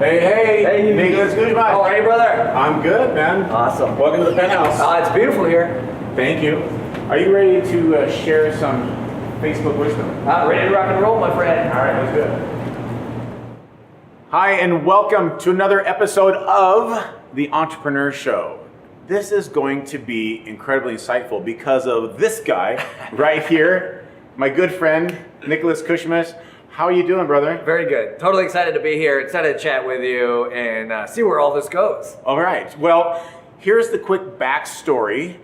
Hey, Nicholas Kusmich. How are you, brother? I'm good, man. Awesome. Welcome to the penthouse. It's beautiful here. Thank you. Are you ready to share some Facebook wisdom? Ready to rock and roll, my friend. All right, let's do it. Hi, and welcome to another episode of The Entrepreneur Show. This is going to be incredibly insightful because of this guy right here, my good friend, Nicholas Kusmich. How are you doing, brother? Very good. Totally excited to be here. Excited to chat with you and see where all this goes. All right. Well, here's the quick backstory.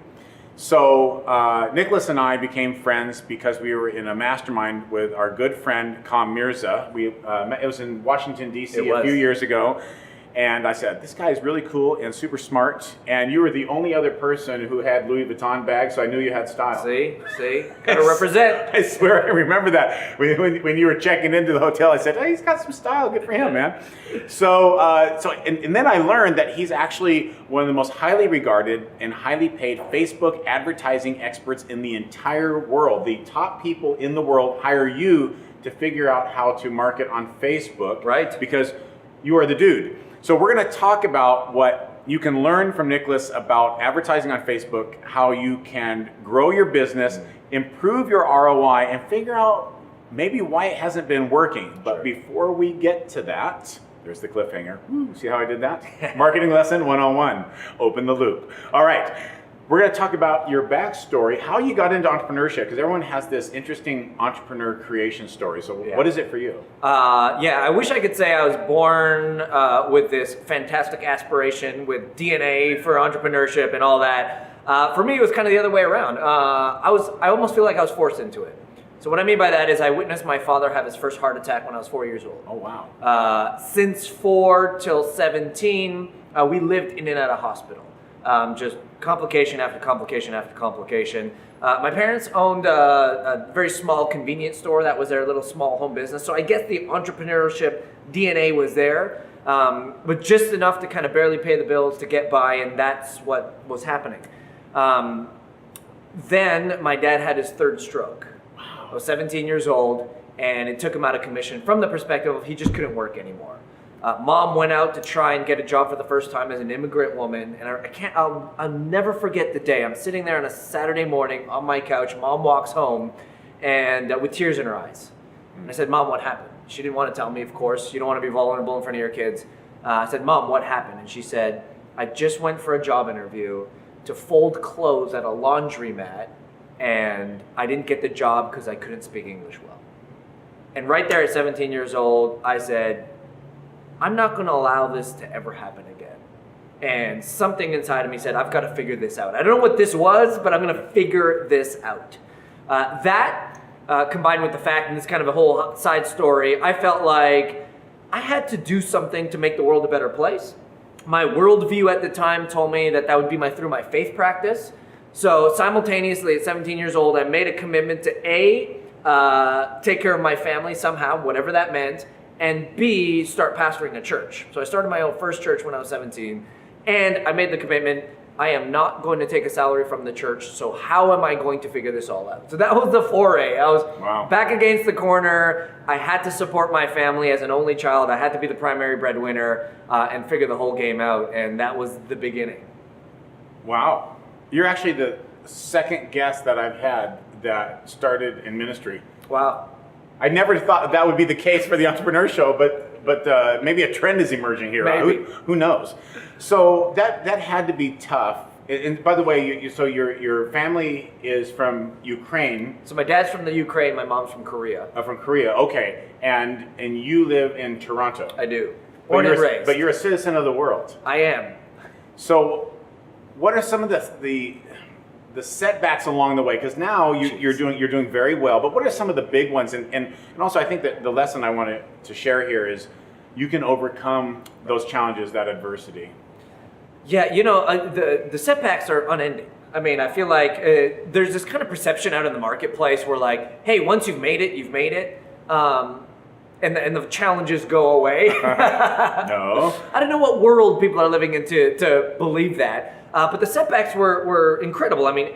So Nicholas and I became friends because we were in a mastermind with our good friend Kam Mirza. It was in Washington, D.C. a few years ago. And I said, this guy is really cool and super smart. And you were the only other person who had Louis Vuitton bags, so I knew you had style. See? Gotta represent. I swear I remember that. When you were checking into the hotel, I said, hey, he's got some style. Good for him, man. And then I learned that he's actually one of the most highly regarded and highly paid Facebook advertising experts in the entire world. The top people in the world hire you to figure out how to market on Facebook. Right. Because you are the dude. So we're going to talk about what you can learn from Nicholas about advertising on Facebook, how you can grow your business, improve your ROI, and figure out maybe why it hasn't been working. But before we get to that, there's the cliffhanger. See how I did that? Marketing lesson 101. Open the loop. All right. We're going to talk about your backstory, how you got into entrepreneurship, because everyone has this interesting entrepreneur creation story. So what is it for you? I wish I could say I was born with this fantastic aspiration with DNA for entrepreneurship and all that. For me, it was kind of the other way around. I almost feel like I was forced into it. So what I mean by that is I witnessed my father have his first heart attack when I was 4 years old. Oh, wow. Since 4 till 17, we lived in and out of hospital. Just complication after complication after complication. My parents owned a very small convenience store that was their little small home business. So I guess the entrepreneurship DNA was there, but just enough to kind of barely pay the bills to get by, and that's what was happening. Then my dad had his third stroke. Wow. I was 17 years old, and it took him out of commission from the perspective of he just couldn't work anymore. Mom went out to try and get a job for the first time as an immigrant woman, and I'll never forget the day. I'm sitting there on a Saturday morning on my couch. Mom walks home, and with tears in her eyes. And I said, Mom, what happened? She didn't want to tell me, of course. You don't want to be vulnerable in front of your kids. I said, Mom, what happened? And she said, I just went for a job interview to fold clothes at a laundromat, and I didn't get the job because I couldn't speak English well. And right there at 17 years old, I said, I'm not going to allow this to ever happen again. And something inside of me said, I've got to figure this out. I don't know what this was, but I'm going to figure this out. Combined with the fact, and this kind of a whole side story, I felt like I had to do something to make the world a better place. My worldview at the time told me that would be through my faith practice. So simultaneously at 17 years old, I made a commitment to take care of my family somehow, whatever that meant, and B, start pastoring a church. So I started my own first church when I was 17, and I made the commitment, I am not going to take a salary from the church, so how am I going to figure this all out? So that was the foray. I was back against the corner. I had to support my family as an only child. I had to be the primary breadwinner and figure the whole game out, and that was the beginning. Wow. You're actually the second guest that I've had that started in ministry. Wow. I never thought that would be the case for the Entrepreneur Show, but maybe a trend is emerging here. Maybe. Who knows? So that had to be tough. And by the way, so your family is from Ukraine. So my dad's from the Ukraine, my mom's from Korea. From Korea, okay. And you live in Toronto. I do. Born and raised. But you're a citizen of the world. I am. So what are some of the setbacks along the way? Because now you're doing very well, but what are some of the big ones? And also I think that the lesson I wanted to share here is you can overcome those challenges, that adversity. Yeah, the setbacks are unending. I mean, I feel like there's this kind of perception out in the marketplace where like, hey, once you've made it, you've made it. And the challenges go away. No. I don't know what world people are living in to believe that. But the setbacks were incredible. I mean,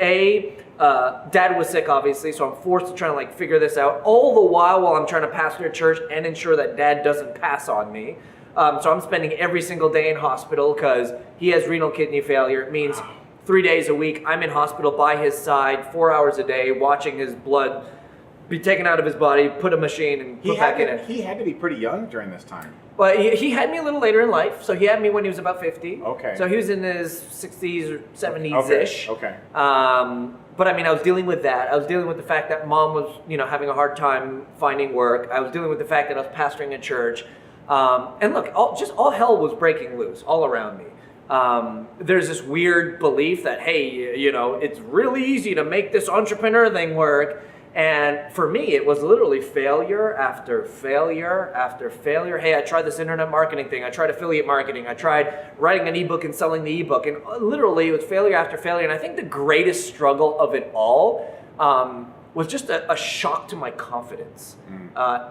Dad was sick, obviously, so I'm forced to try and figure this out. All the while I'm trying to pastor a church and ensure that Dad doesn't pass on me. So I'm spending every single day in hospital because he has renal kidney failure. It means 3 days a week I'm in hospital by his side, 4 hours a day, watching his blood be taken out of his body, put a machine, and put back in it. He had to be pretty young during this time. But he had me a little later in life, so he had me when he was about 50. Okay. So he was in his 60s or 70s-ish. Okay. But I mean, I was dealing with that. I was dealing with the fact that mom was, having a hard time finding work. I was dealing with the fact that I was pastoring a church. And look, all hell was breaking loose all around me. There's this weird belief that, hey, it's really easy to make this entrepreneur thing work. And for me, it was literally failure after failure after failure. Hey, I tried this internet marketing thing. I tried affiliate marketing. I tried writing an ebook and selling the ebook. And literally, it was failure after failure. And I think the greatest struggle of it all was just a shock to my confidence.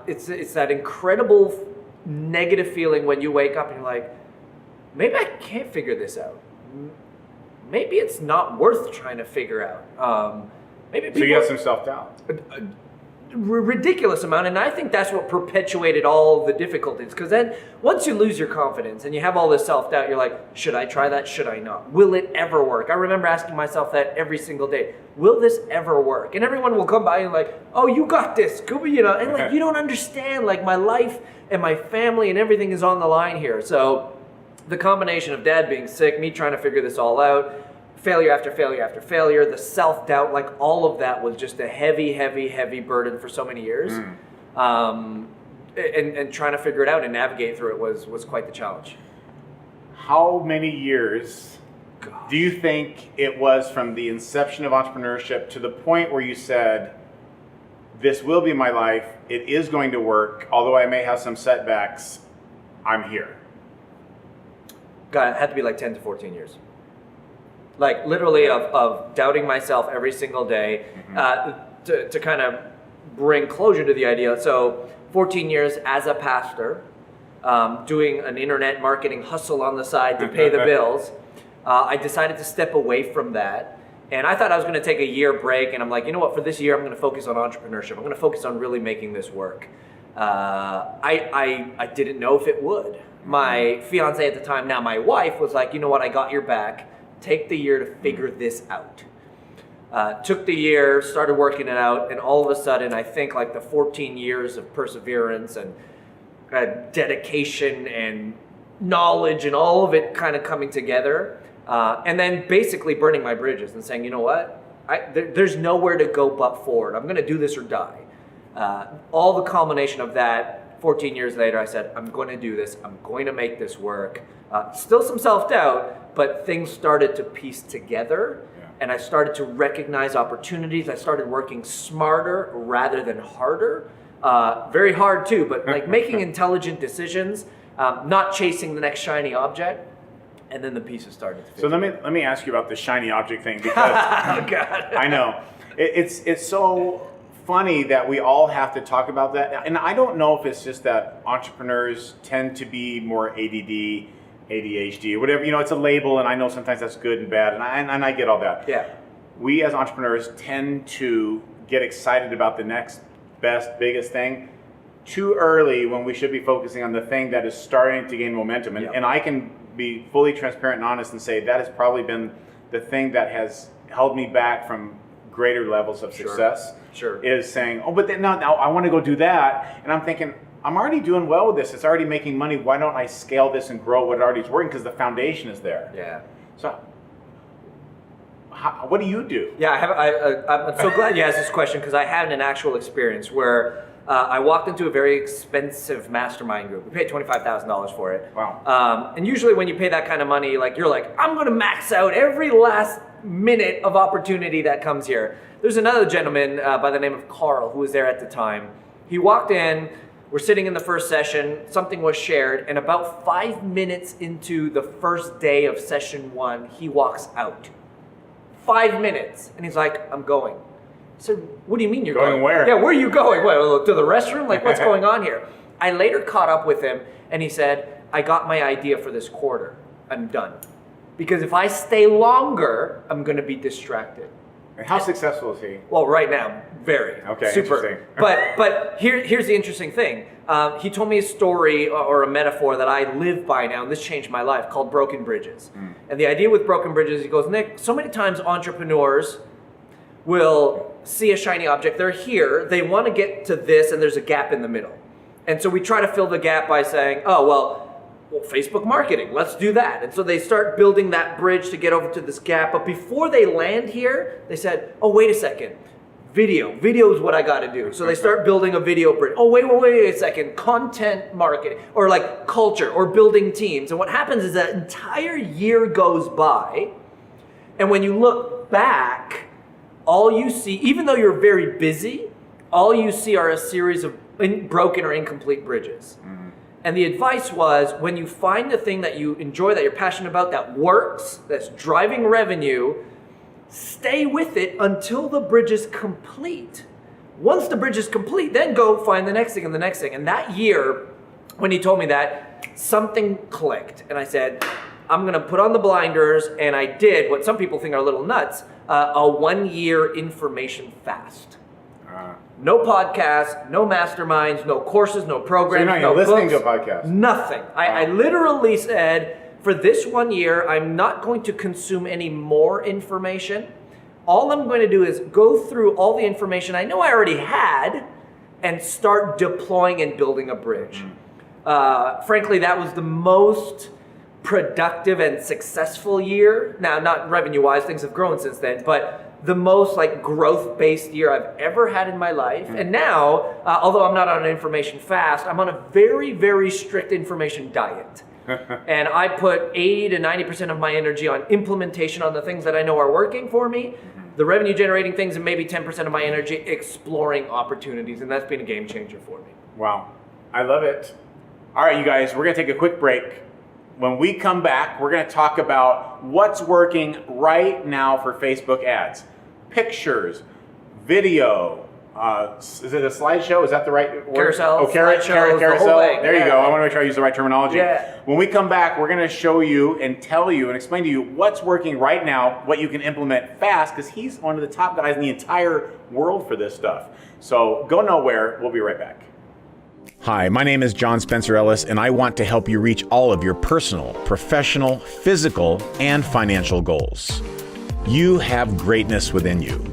It's that incredible negative feeling when you wake up and you're like, maybe I can't figure this out. Maybe it's not worth trying to figure out. Maybe people, so you have some self-doubt. A ridiculous amount, and I think that's what perpetuated all the difficulties. Because then, once you lose your confidence and you have all this self-doubt, you're like, should I try that? Should I not? Will it ever work? I remember asking myself that every single day. Will this ever work? And everyone will come by and like, oh, you got this, and like, you don't understand. Like, my life and my family and everything is on the line here. So, the combination of dad being sick, me trying to figure this all out, failure after failure after failure, the self-doubt, like all of that was just a heavy, heavy, heavy burden for so many years. And trying to figure it out and navigate through it was quite the challenge. How many years do you think it was from the inception of entrepreneurship to the point where you said, this will be my life, it is going to work, although I may have some setbacks, I'm here? God, it had to be like 10 to 14 years. Like literally of doubting myself every single day, to kind of bring closure to the idea. So 14 years as a pastor, doing an internet marketing hustle on the side to pay the bills. I decided to step away from that. And I thought I was going to take a year break. And I'm like, you know what, for this year, I'm going to focus on entrepreneurship. I'm going to focus on really making this work. I didn't know if it would. My fiance at the time, now my wife, was like, you know what, I got your back. Take the year to figure this out. Took the year, started working it out, and all of a sudden, I think like the 14 years of perseverance and dedication and knowledge and all of it kind of coming together, and then basically burning my bridges and saying, you know what, there's nowhere to go but forward. I'm going to do this or die. All the culmination of that, 14 years later, I said, I'm going to do this. I'm going to make this work. Still some self-doubt, but things started to piece together, and I started to recognize opportunities. I started working smarter rather than harder. Very hard too, but like making intelligent decisions, not chasing the next shiny object, and then the pieces started to fit. So let me ask you about the shiny object thing, because oh God. I know it's so funny that we all have to talk about that, and I don't know if it's just that entrepreneurs tend to be more ADD, ADHD, whatever, it's a label, and I know sometimes that's good and bad, and I get all that. Yeah. We as entrepreneurs tend to get excited about the next best, biggest thing too early when we should be focusing on the thing that is starting to gain momentum. And, and I can be fully transparent and honest and say that has probably been the thing that has held me back from greater levels of success. Sure. Is saying, oh, but then now I want to go do that. And I'm thinking, I'm already doing well with this. It's already making money. Why don't I scale this and grow what already is working? Because the foundation is there. Yeah. So what do you do? Yeah, I'm so glad you asked this question, because I had an actual experience where I walked into a very expensive mastermind group. We paid $25,000 for it. Wow. And usually when you pay that kind of money, like you're like, I'm going to max out every last minute of opportunity that comes here. There's another gentleman by the name of Carl who was there at the time. He walked in, we're sitting in the first session, something was shared, and about 5 minutes into the first day of session 1, he walks out. 5 minutes. And he's like, I'm going. I said, what do you mean you're going? Going where? Yeah, where are you going? What, to the restroom? Like, what's going on here? I later caught up with him, and he said, I got my idea for this quarter. I'm done. Because if I stay longer, I'm going to be distracted. And how successful is he? Well, right now, very. Okay, super. interesting. but here's the interesting thing. He told me a story or a metaphor that I live by now, and this changed my life, called broken bridges. And the idea with broken bridges, he goes, Nick, so many times entrepreneurs will see a shiny object. They're here. They want to get to this, and there's a gap in the middle. And so we try to fill the gap by saying, oh, well, Facebook marketing, let's do that. And so they start building that bridge to get over to this gap. But before they land here, they said, oh, wait a second. Video is what I got to do. So they start building a video bridge. Oh, wait a second. Content marketing, or like culture, or building teams. And what happens is that entire year goes by. And when you look back, all you see, even though you're very busy, all you see are a series of broken or incomplete bridges. And the advice was, when you find the thing that you enjoy, that you're passionate about, that works, that's driving revenue, stay with it until the bridge is complete. Once the bridge is complete, then go find the next thing and the next thing. And that year, when he told me that, something clicked. And I said, I'm going to put on the blinders. And I did what some people think are a little nuts, a 1-year information fast. No podcasts, no masterminds, no courses, no programs, so you're not no listening books, to a podcast? Nothing. I literally said, for this 1 year, I'm not going to consume any more information. All I'm going to do is go through all the information I know I already had and start deploying and building a bridge. Frankly, that was the most productive and successful year. Now, not revenue-wise, things have grown since then, but the most like growth-based year I've ever had in my life. And now, although I'm not on an information fast, I'm on a very, very strict information diet. And I put 80 to 90% of my energy on implementation on the things that I know are working for me, the revenue generating things, and maybe 10% of my energy exploring opportunities. And that's been a game changer for me. Wow, I love it. All right, you guys, we're gonna take a quick break. When we come back, we're gonna talk about what's working right now for Facebook ads. Pictures, video, is it a slideshow? Is that the right word? Carousel, oh, slideshows, carousel. the whole thing. There you go. I want to make sure I use the right terminology. Yeah. When we come back, we're going to show you and tell you and explain to you what's working right now, what you can implement fast, because he's one of the top guys in the entire world for this stuff. So go nowhere. We'll be right back. Hi, my name is John Spencer Ellis, and I want to help you reach all of your personal, professional, physical, and financial goals. You have greatness within you,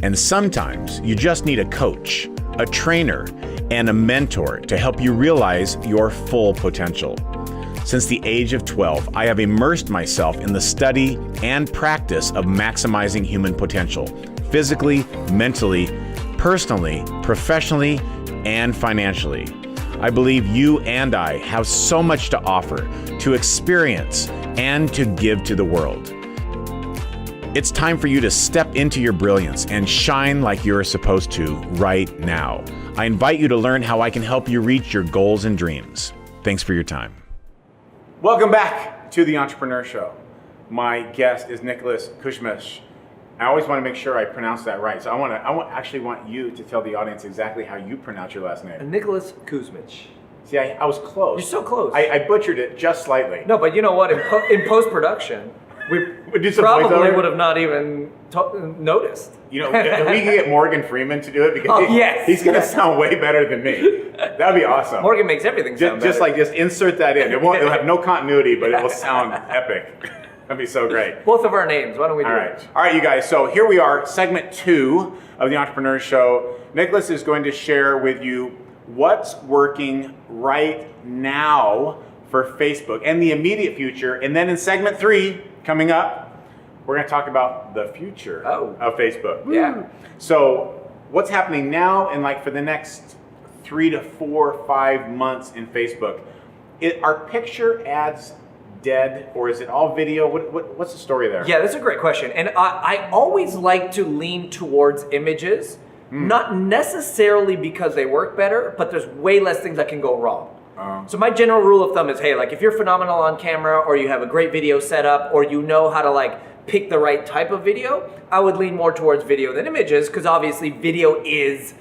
and sometimes you just need a coach, a trainer, and a mentor to help you realize your full potential. Since the age of 12, I have immersed myself in the study and practice of maximizing human potential, physically, mentally, personally, professionally, and financially. I believe you and I have so much to offer, to experience, and to give to the world. It's time for you to step into your brilliance and shine like you're supposed to right now. I invite you to learn how I can help you reach your goals and dreams. Thanks for your time. Welcome back to the Entrepreneur Show. My guest is Kusmich. I always want to make sure I pronounce that right. So I actually want you to tell the audience exactly how you pronounce your last name. Nicholas Kusmich. See, I was close. You're so close. I butchered it just slightly. No, but you know what? In post-production, we do some probably voiceover. would have not even noticed. You know, if we can get Morgan Freeman to do it, because he's going to sound way better than me. That would be awesome. Morgan makes everything sound better. Just insert that in. It'll have no continuity, but it will sound epic. That'd be so great. Both of our names. Why don't we do it? All right, you guys. So here we are, segment 2 of the Entrepreneur Show. Nicholas is going to share with you what's working right now for Facebook and the immediate future. And then in segment 3, coming up, we're going to talk about the future of Facebook. Yeah. So what's happening now and like for the next 3 to 4, 5 months in Facebook? Are picture ads dead, or is it all video? What's the story there? Yeah, that's a great question. And I always like to lean towards images, not necessarily because they work better, but there's way less things that can go wrong. So my general rule of thumb is, hey, like if you're phenomenal on camera, or you have a great video setup, or you know how to like pick the right type of video, I would lean more towards video than images, because obviously video is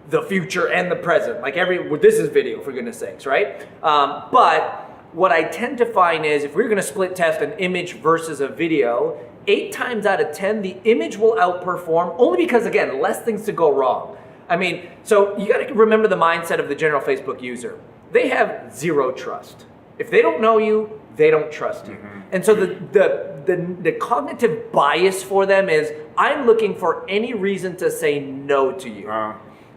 the future and the present. Like this is video, for goodness sakes, right? But what I tend to find is if we're going to split test an image versus a video, 8 times out of 10, the image will outperform, only because, again, less things to go wrong. I mean, so you got to remember the mindset of the general Facebook user. They have zero trust. If they don't know you, they don't trust you. And so the cognitive bias for them is, I'm looking for any reason to say no to you.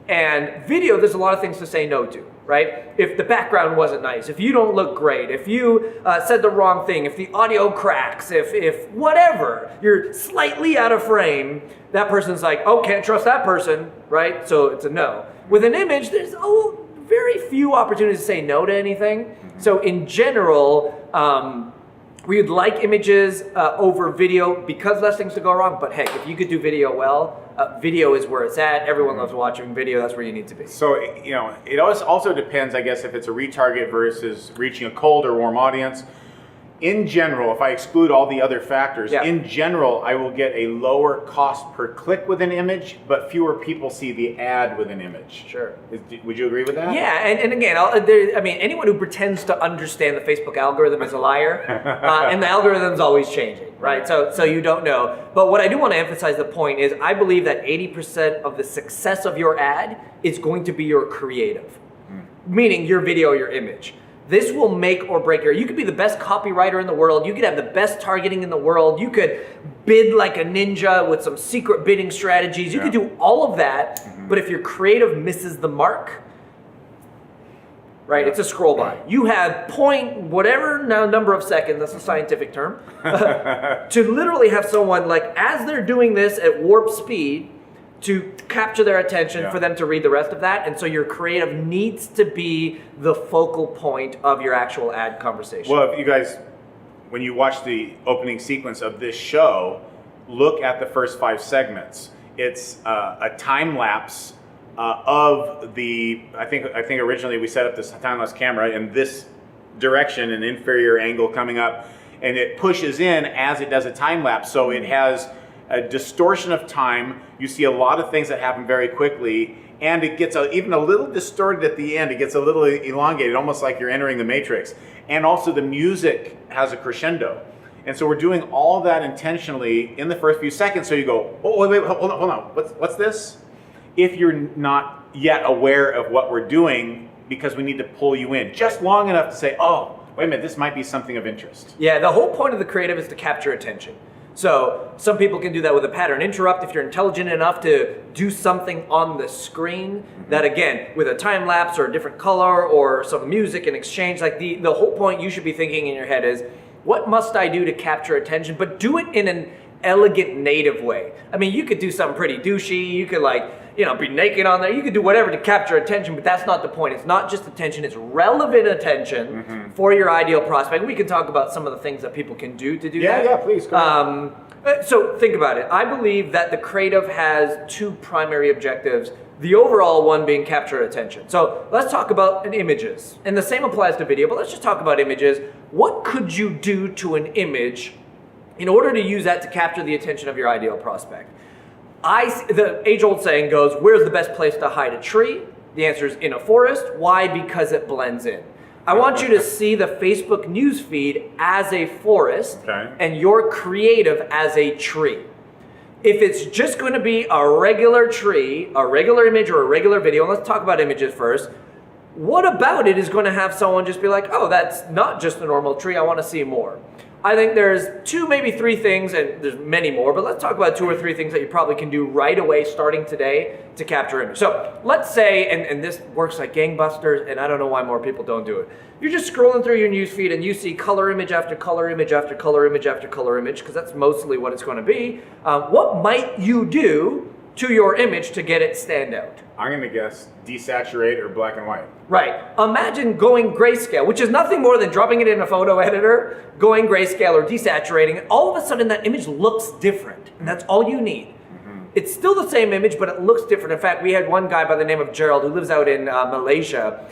And video, there's a lot of things to say no to, right? If the background wasn't nice, if you don't look great, if you said the wrong thing, if the audio cracks, if whatever, you're slightly out of frame, that person's like, oh, can't trust that person, right? So it's a no. With an image, there's very few opportunities to say no to anything. So in general, we would like images over video because less things to go wrong. But heck, if you could do video well, video is where it's at. Everyone loves watching video. That's where you need to be. So, it also depends, I guess, if it's a retarget versus reaching a cold or warm audience. In general, if I exclude all the other factors, in general, I will get a lower cost per click with an image, but fewer people see the ad with an image. Sure. Would you agree with that? Yeah, and again, anyone who pretends to understand the Facebook algorithm is a liar, and the algorithm's always changing, right? So you don't know. But what I do want to emphasize the point is, I believe that 80% of the success of your ad is going to be your creative, meaning your video, your image. This will make or break you could be the best copywriter in the world. You could have the best targeting in the world. You could bid like a ninja with some secret bidding strategies. You could do all of that. But if your creative misses the mark, right, it's a scroll by. You have whatever number of seconds, that's a scientific term, to literally have someone, like, as they're doing this at warp speed, to capture their attention for them to read the rest of that. And so your creative needs to be the focal point of your actual ad conversation. Well, if you guys, when you watch the opening sequence of this show, look at the first 5 segments. It's a time lapse of the, I think originally we set up this time lapse camera in this direction, an inferior angle coming up, and it pushes in as it does a time lapse. So it has a distortion of time. You see a lot of things that happen very quickly, and it gets even a little distorted at the end. It gets a little elongated, almost like you're entering the Matrix. And also the music has a crescendo. And so we're doing all that intentionally in the first few seconds. So you go, oh, wait, hold on. What's this? If you're not yet aware of what we're doing, because we need to pull you in just long enough to say, oh, wait a minute, this might be something of interest. Yeah, the whole point of the creative is to capture attention. So some people can do that with a pattern interrupt if you're intelligent enough to do something on the screen that, again, with a time lapse or a different color or some music in exchange, like the whole point you should be thinking in your head is, what must I do to capture attention? But do it in an elegant, native way. I mean, you could do something pretty douchey. You could be naked on there. You could do whatever to capture attention, but that's not the point. It's not just attention, it's relevant attention for your ideal prospect. We can talk about some of the things that people can do to do that. Yeah, please, go ahead. So think about it. I believe that the creative has 2 primary objectives. The overall one being capture attention. So let's talk about images. And the same applies to video, but let's just talk about images. What could you do to an image in order to use that to capture the attention of your ideal prospect? The age-old saying goes, where's the best place to hide a tree? The answer is in a forest. Why? Because it blends in. I want you to see the Facebook newsfeed as a forest and your creative as a tree. If it's just going to be a regular tree, a regular image, or a regular video, and let's talk about images first, what about it is going to have someone just be like, oh, that's not just a normal tree, I want to see more. I think there's 2, maybe 3 things, and there's many more, but let's talk about 2 or 3 things that you probably can do right away starting today to capture image. So let's say, and this works like gangbusters, and I don't know why more people don't do it. You're just scrolling through your newsfeed and you see color image after color image after color image after color image, because that's mostly what it's going to be. What might you do to your image to get it stand out? I'm going to guess desaturate or black and white. Right. Imagine going grayscale, which is nothing more than dropping it in a photo editor, going grayscale or desaturating it. All of a sudden that image looks different, and that's all you need. It's still the same image, but it looks different. In fact, we had one guy by the name of Gerald who lives out in Malaysia.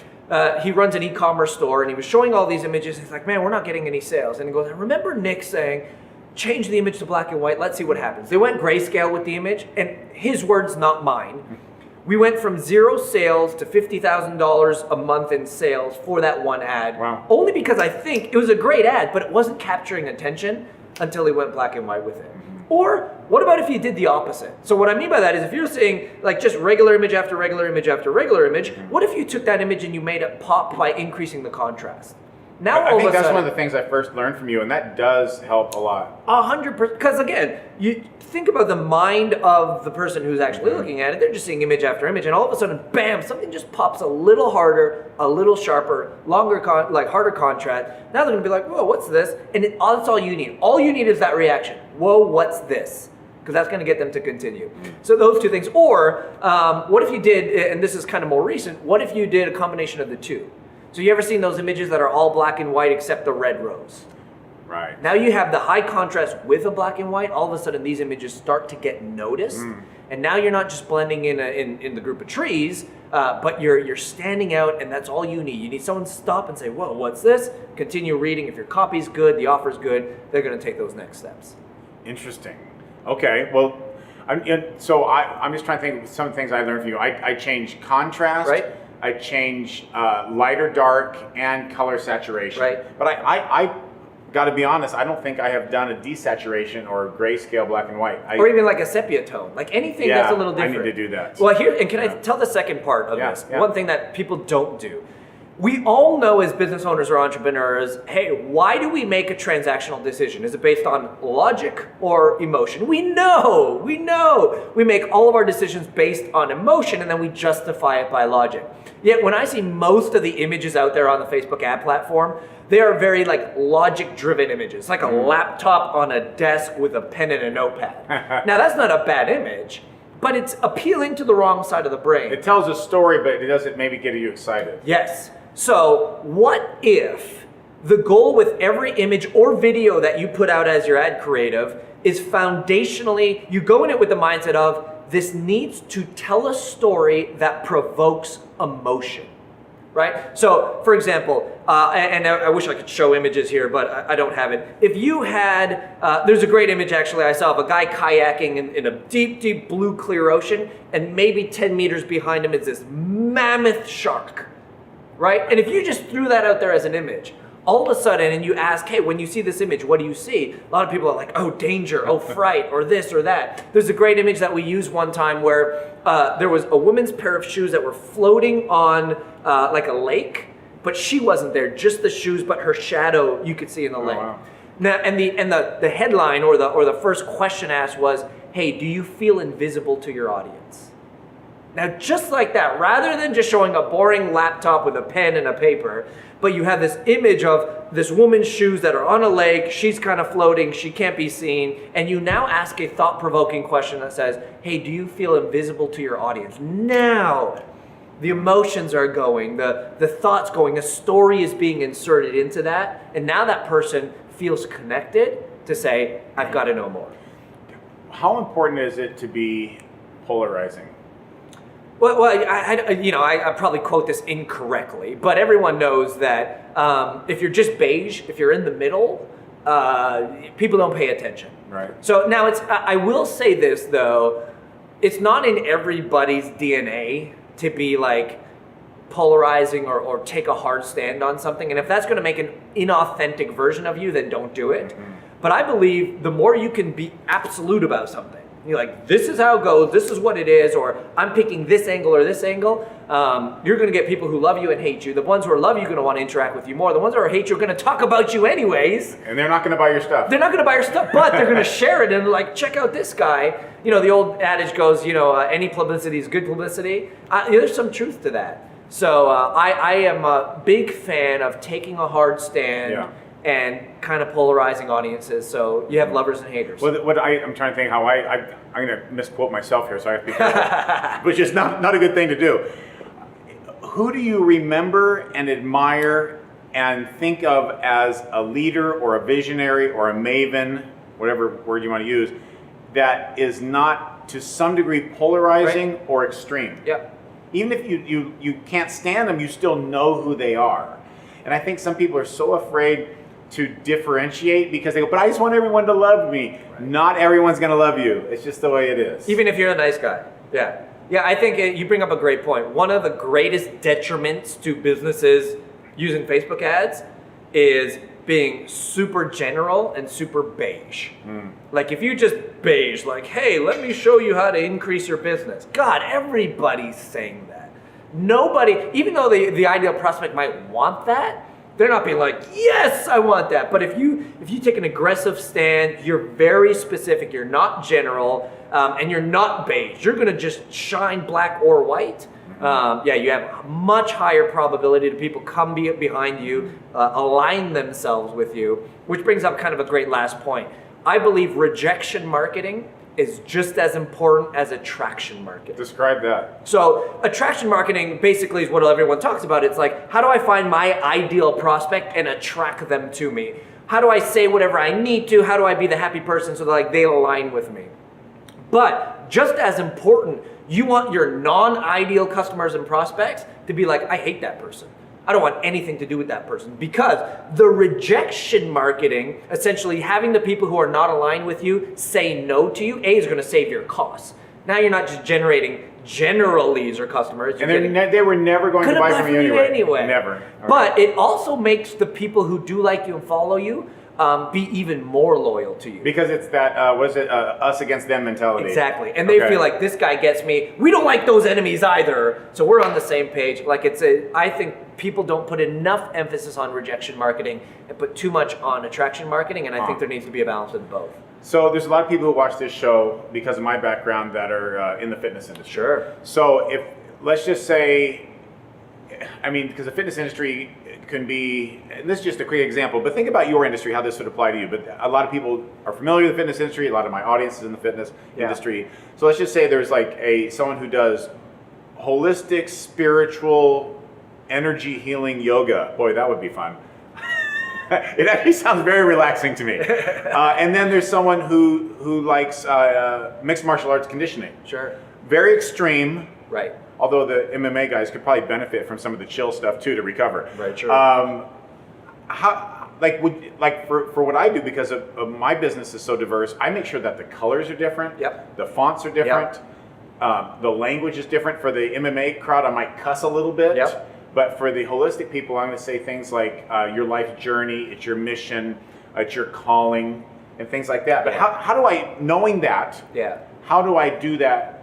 He runs an e-commerce store, and he was showing all these images. He's like, man, we're not getting any sales. And he goes, I remember Nick saying, change the image to black and white. Let's see what happens. They went grayscale with the image, and his words, not mine. We went from 0 sales to $50,000 a month in sales for that one ad. Wow. Only because I think it was a great ad, but it wasn't capturing attention until he went black and white with it. Or what about if you did the opposite? So what I mean by that is if you're seeing like just regular image after regular image after regular image, what if you took that image and you made it pop by increasing the contrast? Now I think that's one of the things I first learned from you, and that does help a lot. 100%. Because again, you think about the mind of the person who's actually looking at it. They're just seeing image after image, and all of a sudden, bam! Something just pops a little harder, a little sharper, longer, harder contrast. Now they're gonna be like, "Whoa, what's this?" And that's all you need. All you need is that reaction. Whoa, what's this? Because that's going to get them to continue. So those two things. Or what if you did, and this is kind of more recent, what if you did a combination of the two? So you ever seen those images that are all black and white except the red rows? Right. Now you have the high contrast with a black and white. All of a sudden these images start to get noticed. And now you're not just blending in the group of trees, but you're standing out, and that's all you need. You need someone to stop and say, whoa, what's this? Continue reading. If your copy's good, the offer's good, they're going to take those next steps. Interesting. Okay, well, I'm just trying to think of some things I learned from you. I change contrast. Right. I change lighter, dark, and color saturation. Right. But I got to be honest, I don't think I have done a desaturation or grayscale black and white. Or even like a sepia tone, like anything that's a little different. I need to do that. Well, here, and can I tell the second part of this? Yeah. One thing that people don't do. We all know as business owners or entrepreneurs, hey, why do we make a transactional decision? Is it based on logic or emotion? We know. We make all of our decisions based on emotion, and then we justify it by logic. Yet when I see most of the images out there on the Facebook ad platform, they are very like logic-driven images, like a laptop on a desk with a pen and a notepad. Now that's not a bad image, but it's appealing to the wrong side of the brain. It tells a story, but it doesn't maybe get you excited. Yes. So what if the goal with every image or video that you put out as your ad creative is foundationally, you go in it with the mindset of, this needs to tell a story that provokes emotion, right? So for example, and I wish I could show images here, but I don't have it. If you had, there's a great image actually I saw of a guy kayaking in a deep, deep blue clear ocean, and maybe 10 meters behind him is this mammoth shark. Right? And if you just threw that out there as an image, all of a sudden, and you ask, hey, when you see this image, what do you see? A lot of people are like, oh, danger, oh, fright, or this or that. There's a great image that we used one time where there was a woman's pair of shoes that were floating on like a lake, but she wasn't there, just the shoes, but her shadow you could see in the lake. Wow. Now, and the headline or the first question asked was, hey, do you feel invisible to your audience? Now, just like that, rather than just showing a boring laptop with a pen and a paper, but you have this image of this woman's shoes that are on a lake, she's kind of floating, she can't be seen, and you now ask a thought-provoking question that says, hey, do you feel invisible to your audience? Now, the emotions are going, the thoughts going, the story is being inserted into that, and now that person feels connected to say, I've got to know more. How important is it to be polarizing? Well, I probably quote this incorrectly, but everyone knows that if you're just beige, if you're in the middle, people don't pay attention. Right. So now I will say this though, it's not in everybody's DNA to be like polarizing or take a hard stand on something. And if that's going to make an inauthentic version of you, then don't do it. But I believe the more you can be absolute about something, you're like, this is how it goes, this is what it is, or I'm picking this angle or this angle, you're going to get people who love you and hate you. The ones who love you are going to want to interact with you more. The ones who hate you are going to talk about you anyways. And they're not going to buy your stuff. They're not going to buy your stuff, but they're going to share it and like, check out this guy. You know, the old adage goes, any publicity is good publicity. There's some truth to that. So I am a big fan of taking a hard stand and kind of polarizing audiences. So you have lovers and haters. Well, I'm trying to think how I'm going to misquote myself here, so I have to be careful, which is not a good thing to do. Who do you remember and admire and think of as a leader or a visionary or a maven, whatever word you want to use, that is not to some degree polarizing or extreme? Yep. Even if you can't stand them, you still know who they are. And I think some people are so afraid to differentiate because they go, but I just want everyone to love me. Right. Not everyone's going to love you. It's just the way it is. Even if you're a nice guy. Yeah. Yeah, I think you bring up a great point. One of the greatest detriments to businesses using Facebook ads is being super general and super beige. Like if you just beige, like, hey, let me show you how to increase your business. God, everybody's saying that. Nobody, even though the ideal prospect might want that, they're not being like, yes, I want that. But if you take an aggressive stand, you're very specific, you're not general, and you're not beige, you're gonna just shine black or white, you have much higher probability that people come behind you, align themselves with you, which brings up kind of a great last point. I believe rejection marketing is just as important as attraction marketing. Describe that. So attraction marketing basically is what everyone talks about. It's like, how do I find my ideal prospect and attract them to me? How do I say whatever I need to? How do I be the happy person so that like they align with me? But just as important, you want your non-ideal customers and prospects to be like, I hate that person. I don't want anything to do with that person, because the rejection marketing, essentially having the people who are not aligned with you say no to you, is going to save your costs. Now you're not just generating general leads or customers. And they were never going to buy from you anyway. Never. Okay. But it also makes the people who do like you and follow you be even more loyal to you. Because it's that, us against them mentality. Exactly. And they feel like, this guy gets me. We don't like those enemies either. So we're on the same page. Like I think people don't put enough emphasis on rejection marketing and put too much on attraction marketing. And I think there needs to be a balance of both. So there's a lot of people who watch this show because of my background that are in the fitness industry. Sure. So if, let's just say, I mean, because the fitness industry can be, and this is just a quick example, but think about your industry, how this would apply to you. But a lot of people are familiar with the fitness industry, a lot of my audience is in the fitness industry. So let's just say there's like someone who does holistic, spiritual, energy healing yoga. Boy, that would be fun. It actually sounds very relaxing to me. And then there's someone who likes mixed martial arts conditioning. Sure. Very extreme. Right. Although the MMA guys could probably benefit from some of the chill stuff too to recover. Right, sure. For what I do, because of my business is so diverse, I make sure that the colors are different. Yep. The fonts are different. Yep. The language is different. For the MMA crowd, I might cuss a little bit. Yep. But for the holistic people, I'm going to say things like your life journey, it's your mission, it's your calling, and things like that. But how do I, knowing that, how do I do that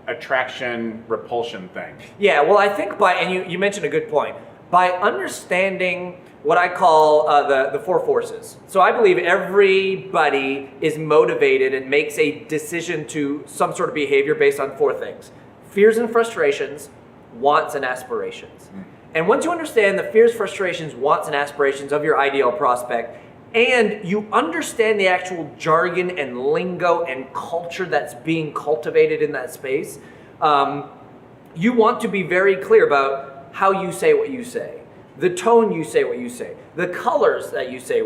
attraction repulsion thing? Yeah, well, I think and you mentioned a good point, by understanding what I call the four forces. So I believe everybody is motivated and makes a decision to some sort of behavior based on four things: fears and frustrations, wants and aspirations. And once you understand the fears, frustrations, wants and aspirations of your ideal prospect, and you understand the actual jargon and lingo and culture that's being cultivated in that space, you want to be very clear about how you say what you say, the tone you say what you say, the colors that you say,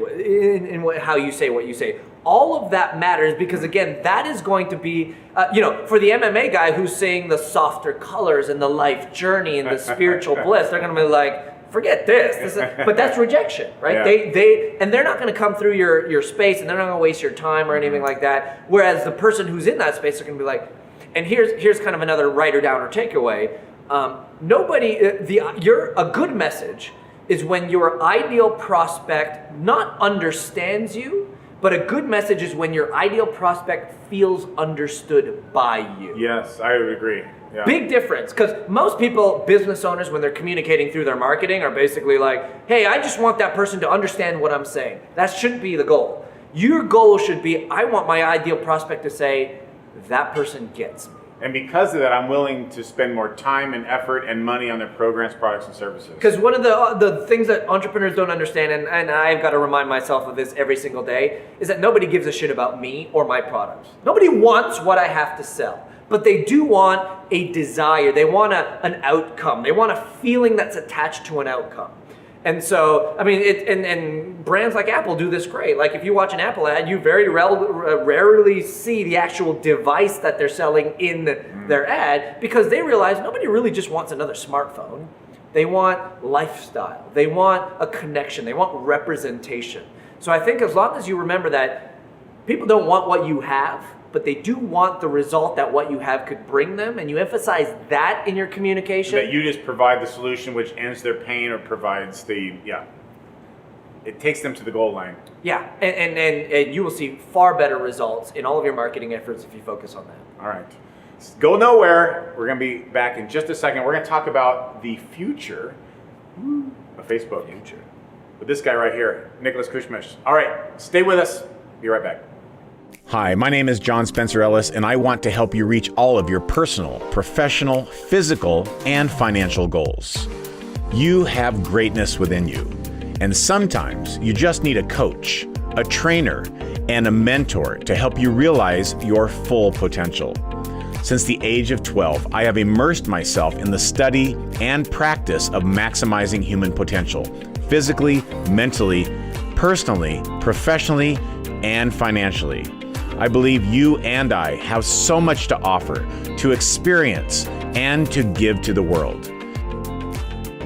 how you say what you say. All of that matters, because again, that is going to be, for the MMA guy who's saying the softer colors and the life journey and the spiritual bliss, they're going to be like, forget this. But that's rejection, right? Yeah. They're not going to come through your space, and they're not going to waste your time or anything like that. Whereas the person who's in that space are going to be like, and here's kind of another writer down or takeaway. A good message is when your ideal prospect not understands you, but a good message is when your ideal prospect feels understood by you. Yes, I would agree. Yeah. Big difference, because most people, business owners, when they're communicating through their marketing, are basically like, hey, I just want that person to understand what I'm saying. That shouldn't be the goal. Your goal should be, I want my ideal prospect to say, that person gets me. And because of that, I'm willing to spend more time and effort and money on their programs, products, and services. Because one of the things that entrepreneurs don't understand, and I've got to remind myself of this every single day, is that nobody gives a shit about me or my products. Nobody wants what I have to sell. But they do want a desire. They want an outcome. They want a feeling that's attached to an outcome. And so, I mean, and brands like Apple do this great. Like if you watch an Apple ad, you very rarely see the actual device that they're selling in their ad, because they realize nobody really just wants another smartphone. They want lifestyle. They want a connection. They want representation. So I think as long as you remember that people don't want what you have, but they do want the result that what you have could bring them, and you emphasize that in your communication. That you just provide the solution which ends their pain or provides the, it takes them to the goal line. Yeah, and you will see far better results in all of your marketing efforts if you focus on that. All right. Go nowhere. We're going to be back in just a second. We're going to talk about the future of Facebook. With this guy right here, Nicholas Kusmich. All right, stay with us. Be right back. Hi, my name is John Spencer Ellis, and I want to help you reach all of your personal, professional, physical, and financial goals. You have greatness within you, and sometimes you just need a coach, a trainer, and a mentor to help you realize your full potential. Since the age of 12, I have immersed myself in the study and practice of maximizing human potential, physically, mentally, personally, professionally, and financially. I believe you and I have so much to offer, to experience, and to give to the world.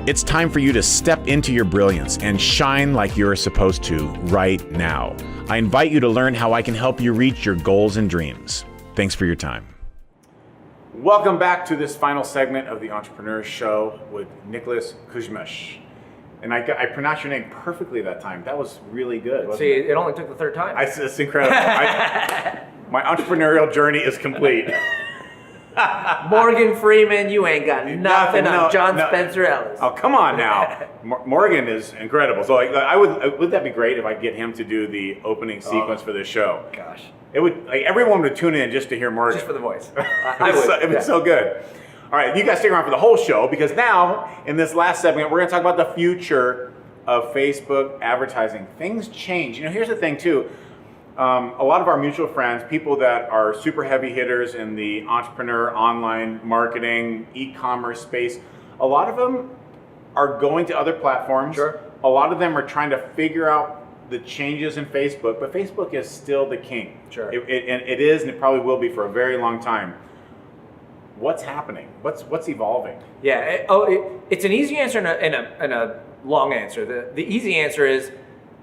It's time for you to step into your brilliance and shine like you're supposed to right now. I invite you to learn how I can help you reach your goals and dreams. Thanks for your time. Welcome back to this final segment of the Entrepreneur Show with Nicholas Kusmich. And I pronounced your name perfectly that time. That was really good. See, it only took the third time. It's incredible. My entrepreneurial journey is complete. Morgan Freeman, you ain't got nothing on John Spencer Ellis. Oh, come on now. Morgan is incredible. So would that be great if I get him to do the opening sequence for this show? Gosh. It would. Everyone would tune in just to hear Morgan. Just for the voice. It'd be so good. All right, you guys stick around for the whole show, because now, in this last segment, we're going to talk about the future of Facebook advertising. Things change. Here's the thing, too. A lot of our mutual friends, people that are super heavy hitters in the entrepreneur, online marketing, e-commerce space, a lot of them are going to other platforms. Sure. A lot of them are trying to figure out the changes in Facebook, but Facebook is still the king. Sure. It is, and it probably will be for a very long time. What's happening? What's evolving? Yeah. It's an easy answer and a long answer. The easy answer is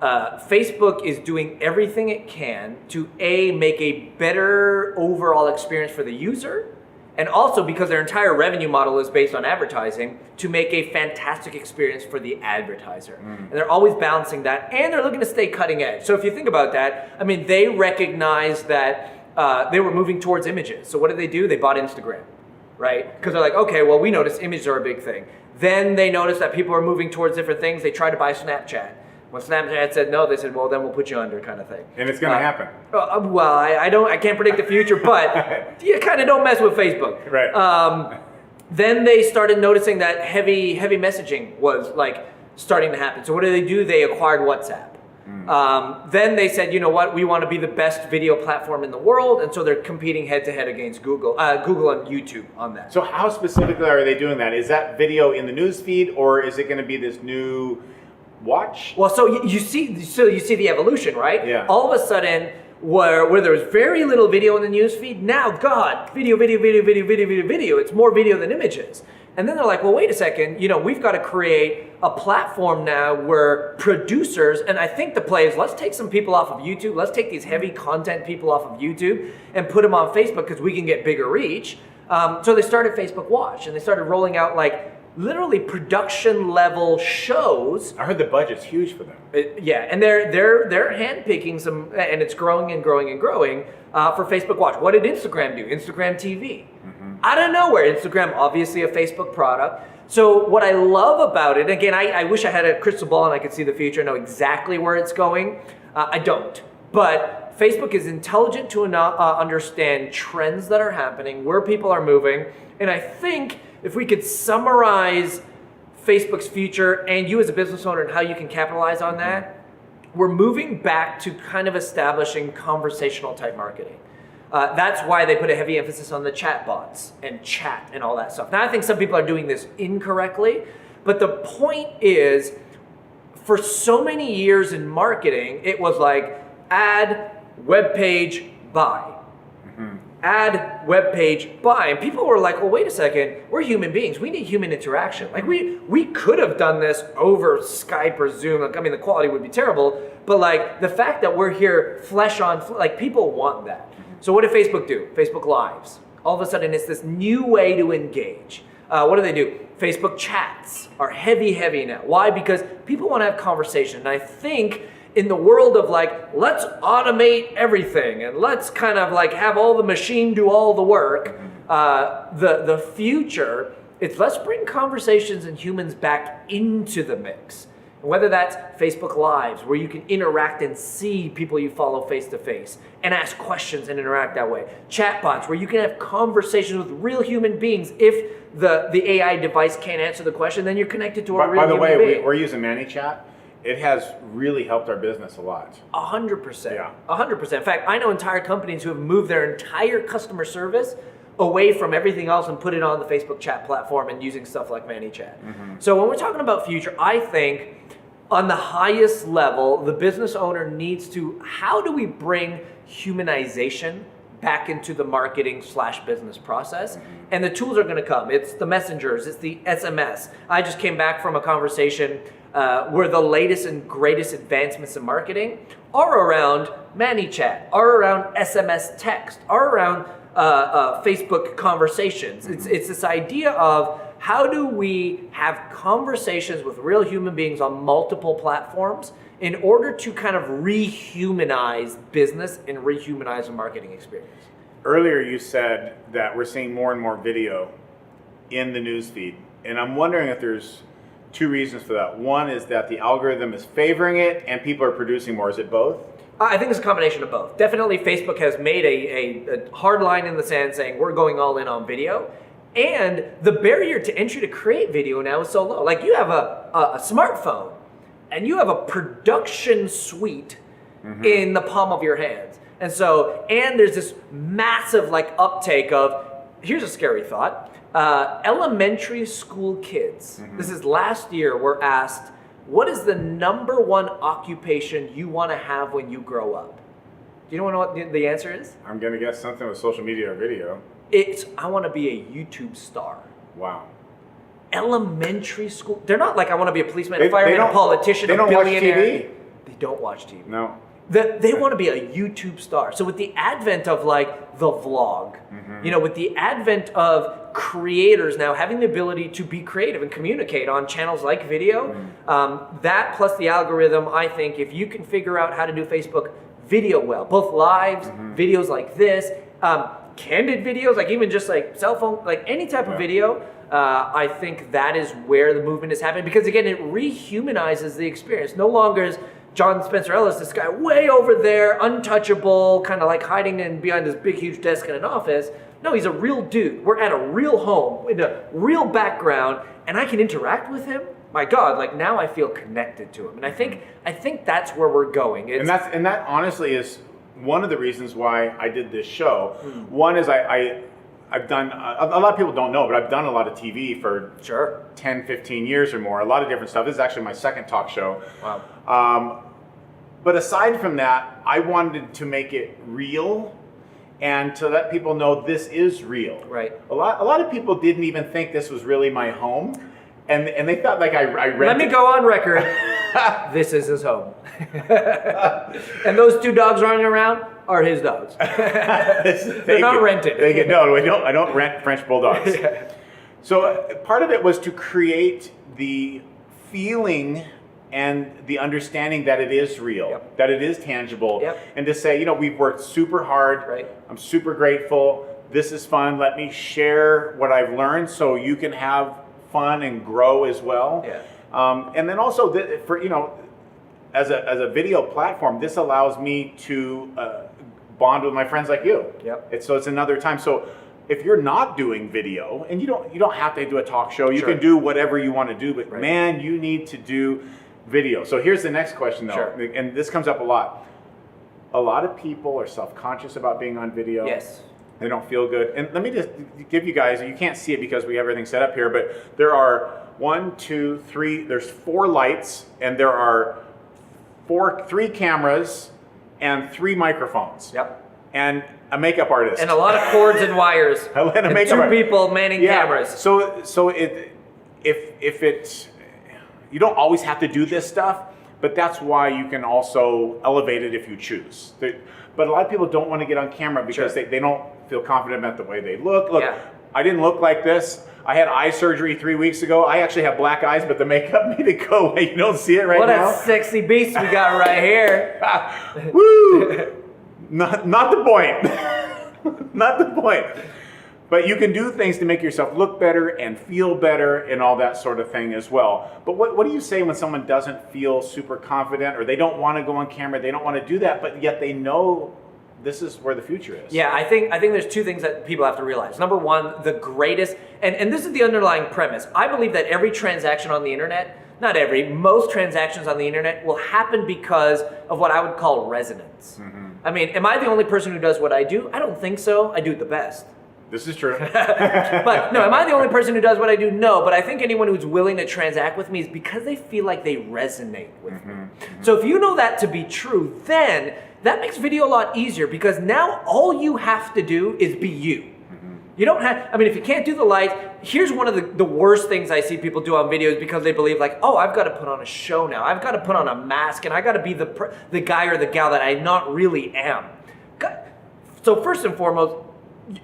Facebook is doing everything it can to make a better overall experience for the user, and also because their entire revenue model is based on advertising, to make a fantastic experience for the advertiser. And they're always balancing that, and they're looking to stay cutting edge. So if you think about that, they recognized that they were moving towards images. So what did they do? They bought Instagram. Right? Because they're like, okay, well, we noticed images are a big thing. Then they noticed that people are moving towards different things. They tried to buy Snapchat. When Snapchat said no, they said, well, then we'll put you under, kind of thing. And it's going to happen. Well, I can't predict the future, but you kind of don't mess with Facebook. Right. Then they started noticing that heavy messaging was starting to happen. So what do? They acquired WhatsApp. Then they said, you know what, we want to be the best video platform in the world, and so they're competing head-to-head against Google and YouTube on that. So how specifically are they doing that? Is that video in the news feed, or is it going to be this new watch? Well, so you see the evolution, right? Yeah. All of a sudden, where there was very little video in the news feed, now, God, video. It's more video than images. And then they're like, well, wait a second, we've got to create a platform now where producers, and I think the play is, let's take some people off of YouTube, let's take these heavy content people off of YouTube and put them on Facebook because we can get bigger reach. So they started Facebook Watch, and they started rolling out literally production level shows. I heard the budget's huge for them. And they're handpicking some, and it's growing and growing and growing for Facebook Watch. What did Instagram do? Instagram TV. Out of nowhere, Instagram, obviously a Facebook product. So what I love about it, again, I wish I had a crystal ball and I could see the future, know exactly where it's going. I don't. But Facebook is intelligent to understand trends that are happening, where people are moving. And I think if we could summarize Facebook's future and you as a business owner and how you can capitalize on that, we're moving back to kind of establishing conversational type marketing. That's why they put a heavy emphasis on the chat bots and chat and all that stuff. Now, I think some people are doing this incorrectly, but the point is, for so many years in marketing, it was like ad, web page, buy. Ad, web page, buy. And people were like, well, wait a second, we're human beings. We need human interaction. We could have done this over Skype or Zoom. The quality would be terrible, but the fact that we're here flesh on, people want that. So what did Facebook do? Facebook Lives. All of a sudden, it's this new way to engage. What do? Facebook chats are heavy now. Why? Because people want to have conversation. And I think in the world of like, let's automate everything and let's kind of like have all the machine do all the work, the future, it's let's bring conversations and humans back into the mix. Whether that's Facebook Lives, where you can interact and see people you follow face to face and ask questions and interact that way. Chatbots, where you can have conversations with real human beings. If the AI device can't answer the question, then you're connected to a real human being. By the way, we're using ManyChat. It has really helped our business a lot. 100%. Yeah. 100%. In fact, I know entire companies who have moved their entire customer service away from everything else and put it on the Facebook chat platform and using stuff like ManyChat. So when we're talking about future, I think on the highest level, the business owner needs to, how do we bring humanization back into the marketing / business process? And the tools are going to come. It's the messengers, it's the SMS. I just came back from a conversation where the latest and greatest advancements in marketing are around ManyChat, are around SMS text, are around Facebook conversations. It's this idea of how do we have conversations with real human beings on multiple platforms in order to kind of rehumanize business and rehumanize the marketing experience. Earlier you said that we're seeing more and more video in the newsfeed, and I'm wondering if there's two reasons for that. One is that the algorithm is favoring it and people are producing more. Is it both? I think it's a combination of both. Definitely Facebook has made a hard line in the sand saying we're going all in on video. And the barrier to entry to create video now is so low. Like you have a smartphone and you have a production suite in the palm of your hands. And so, and there's this massive like uptake of, here's a scary thought, elementary school kids, this is last year, were asked, what is the number one occupation you want to have when you grow up? Do you know what the answer is? I'm going to guess something with social media or video. It's, I want to be a YouTube star. Wow. Elementary school. They're not like, I want to be a policeman, a fireman, a politician, a billionaire. They don't watch TV? They don't watch TV. No. They want to be a YouTube star. So with the advent of like the vlog, you know, with the advent of creators now having the ability to be creative and communicate on channels like video, that plus the algorithm, I think if you can figure out how to do Facebook video well, both lives, videos like this, candid videos, like even just like cell phone, like any type of video, I think that is where the movement is happening, because again, it rehumanizes the experience. No longer is John Spencer Ellis, this guy way over there, untouchable, kind of like hiding in behind this big, huge desk in an office. No, he's a real dude. We're at a real home, in a real background, and I can interact with him. My God, like now I feel connected to him. And I think that's where we're going. And that honestly is one of the reasons why I did this show. One is I've done, a lot of people don't know, but I've done a lot of TV for 10, 15 years or more, a lot of different stuff. This is actually my second talk show. Wow. But aside from that, I wanted to make it real and to let people know this is real. Right. A lot of people didn't even think this was really my home. And they thought like I read. Let me go on record. This is his home. And those two dogs running around are his dogs. They're not rented. No, I don't rent French bulldogs. So part of it was to create the feeling and the understanding that it is real, that it is tangible, and to say, you know, we've worked super hard. Right. I'm super grateful. This is fun. Let me share what I've learned so you can have fun and grow as well. And then also for, you know, as a video platform, this allows me to bond with my friends like you. So it's another time. So if you're not doing video, and you don't have to do a talk show, you can do whatever you want to do, but man, you need to do video. So here's the next question though, and this comes up a lot. A lot of people are self-conscious about being on video. Yes. They don't feel good. And let me just give you guys, you can't see it because we have everything set up here, but there are 1, 2, 3, there's 4 lights, and there are 3 cameras and 3 microphones. And a makeup artist. And a lot of cords and wires. And 2 people manning cameras. So you don't always have to do this stuff, but that's why you can also elevate it if you choose. But a lot of people don't want to get on camera because they don't feel confident about the way they look. Look, I didn't look like this. I had eye surgery 3 weeks ago. I actually have black eyes, but the makeup made it go away. You don't see it right now. What a sexy beast we got right here. Woo! Not the point. Not the point. But you can do things to make yourself look better and feel better and all that sort of thing as well. But what do you say when someone doesn't feel super confident, or they don't want to go on camera, they don't want to do that, but yet they know this is where the future is? Yeah, I think there's two things that people have to realize. Number one, the greatest, and this is the underlying premise. I believe that every transaction on the internet, not every, most transactions on the internet will happen because of what I would call resonance. Mm-hmm. I mean, am I the only person who does what I do? I don't think so. I do it the best. This is true. But no, am I the only person who does what I do? No, but I think anyone who's willing to transact with me is because they feel like they resonate with me. Mm-hmm. So if you know that to be true, then that makes video a lot easier, because now all you have to do is be you. Mm-hmm. You don't have, I mean, if you can't do the lights, here's one of the worst things I see people do on videos, because they believe like, oh, I've got to put on a show now. I've got to put on a mask, and I got to be the guy or the gal that I not really am. So first and foremost,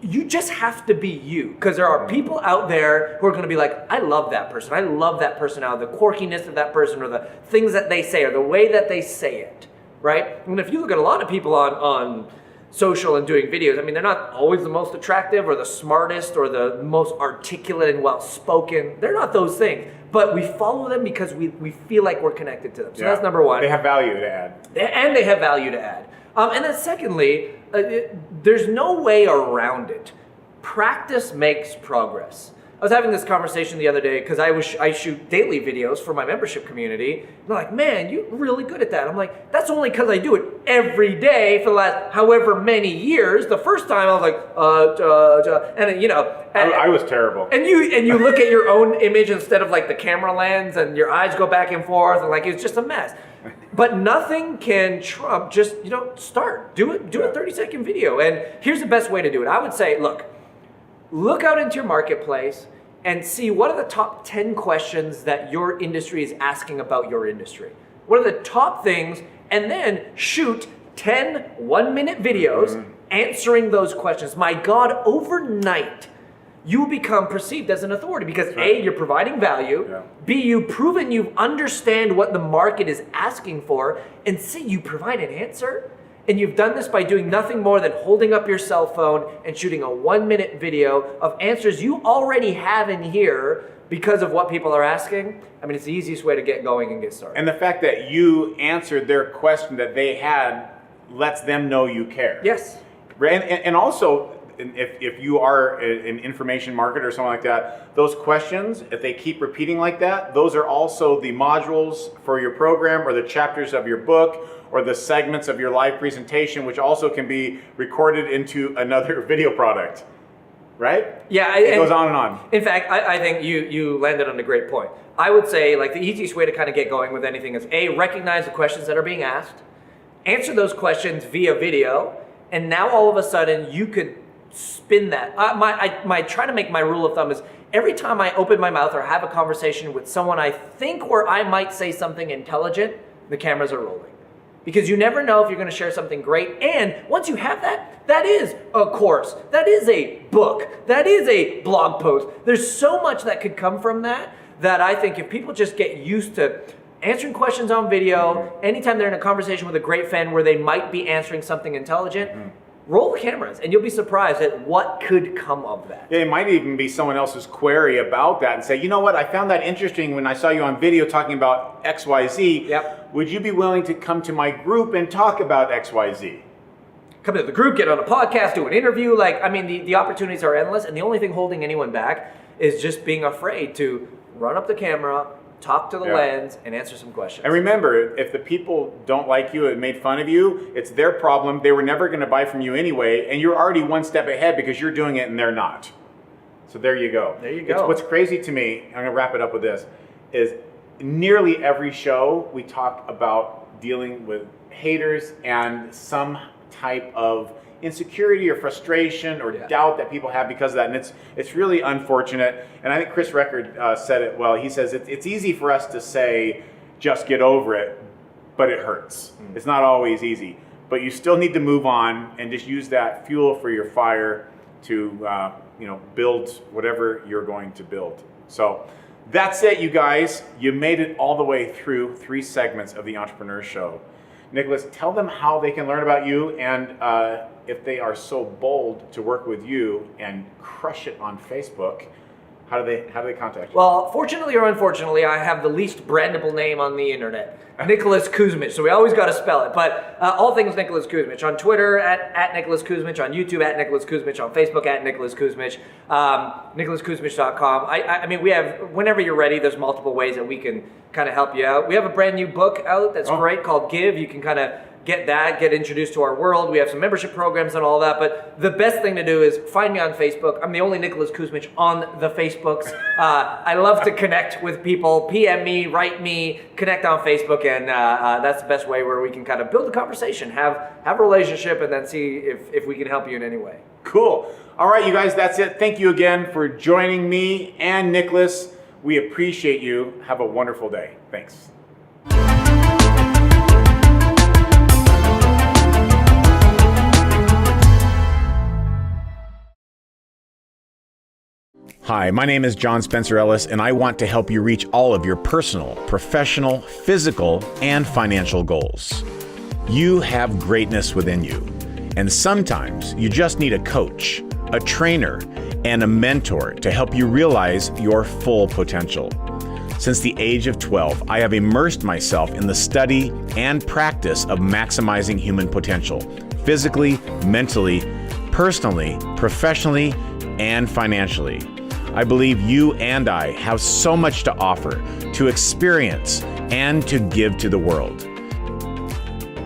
you just have to be you, because there are people out there who are going to be like, I love that person. I love that personality, the quirkiness of that person, or the things that they say, or the way that they say it, right? And if you look at a lot of people on social and doing videos, I mean, they're not always the most attractive or the smartest or the most articulate and well-spoken. They're not those things. But we follow them because we feel like we're connected to them. So that's number one. They have value to add. And they have value to add. And then secondly, there's no way around it. Practice makes progress. I was having this conversation the other day because I shoot daily videos for my membership community. And they're like, man, you're really good at that. I'm like, that's only because I do it every day for the last however many years. The first time I was like, and you know. I was terrible. And you look at your own image instead of like the camera lens, and your eyes go back and forth, and like it's just a mess. But nothing can trump just, start. Do a 30-second video. And here's the best way to do it. I would say, look out into your marketplace and see what are the top 10 questions that your industry is asking about your industry. What are the top things? And then shoot 10 one-minute videos answering those questions. My God, overnight, you become perceived as an authority because A, you're providing value, B, you've proven you understand what the market is asking for, and C, you provide an answer. And you've done this by doing nothing more than holding up your cell phone and shooting a 1-minute video of answers you already have in here because of what people are asking. I mean, it's the easiest way to get going and get started. And the fact that you answered their question that they had lets them know you care. Yes. And also, if you are an information marketer or something like that, those questions, if they keep repeating like that, those are also the modules for your program or the chapters of your book or the segments of your live presentation, which also can be recorded into another video product, right? Yeah. It goes on and on. In fact, I think you landed on a great point. I would say like the easiest way to kind of get going with anything is A, recognize the questions that are being asked, answer those questions via video, and now all of a sudden you could spin that. I try to make my rule of thumb is every time I open my mouth or have a conversation with someone I think where I might say something intelligent, the cameras are rolling. Because you never know if you're going to share something great. And once you have that, that is a course. That is a book. That is a blog post. There's so much that could come from that I think if people just get used to answering questions on video, anytime they're in a conversation with a great fan where they might be answering something intelligent, roll the cameras and you'll be surprised at what could come of that. It might even be someone else's query about that and say, you know what, I found that interesting when I saw you on video talking about XYZ. Yep. Would you be willing to come to my group and talk about XYZ? Come to the group, get on a podcast, do an interview. The opportunities are endless, and the only thing holding anyone back is just being afraid to run up the camera, talk to the lens, and answer some questions. And remember, if the people don't like you and made fun of you, it's their problem. They were never going to buy from you anyway, and you're already one step ahead because you're doing it and they're not. So there you go. There you go. What's crazy to me, I'm going to wrap it up with this, is nearly every show we talk about dealing with haters and some type of insecurity or frustration or doubt that people have because of that, and it's really unfortunate. And I think Chris Record said it well. He says it's easy for us to say just get over it, but it hurts. It's not always easy, but you still need to move on and just use that fuel for your fire to build whatever you're going to build. So that's it, you guys. You made it all the way through 3 segments of the Entrepreneur Show. Nicholas, tell them how they can learn about you, and if they are so bold to work with you and crush it on Facebook, how do they contact you? Well, fortunately or unfortunately, I have the least brandable name on the internet, Nicholas Kusmich. So we always got to spell it. But all things Nicholas Kusmich. On Twitter, at Nicholas Kusmich. On YouTube, at Nicholas Kusmich. On Facebook, at Nicholas Kusmich. NicholasKusmich.com. I mean, we have, whenever you're ready, there's multiple ways that we can kind of help you out. We have a brand new book out that's great called Give. You can kind of get introduced to our world. We have some membership programs and all that, but the best thing to do is find me on Facebook. I'm the only Nicholas Kusmich on the Facebooks. I love to connect with people. PM me, write me, connect on Facebook, and that's the best way where we can kind of build a conversation, have a relationship, and then see if we can help you in any way. Cool. All right, you guys, that's it. Thank you again for joining me and Nicholas. We appreciate you. Have a wonderful day. Thanks. Hi, my name is John Spencer Ellis, and I want to help you reach all of your personal, professional, physical, and financial goals. You have greatness within you, and sometimes you just need a coach, a trainer, and a mentor to help you realize your full potential. Since the age of 12, I have immersed myself in the study and practice of maximizing human potential, physically, mentally, personally, professionally, and financially. I believe you and I have so much to offer, to experience, and to give to the world.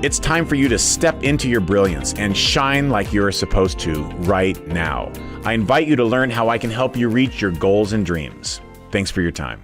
It's time for you to step into your brilliance and shine like you're supposed to right now. I invite you to learn how I can help you reach your goals and dreams. Thanks for your time.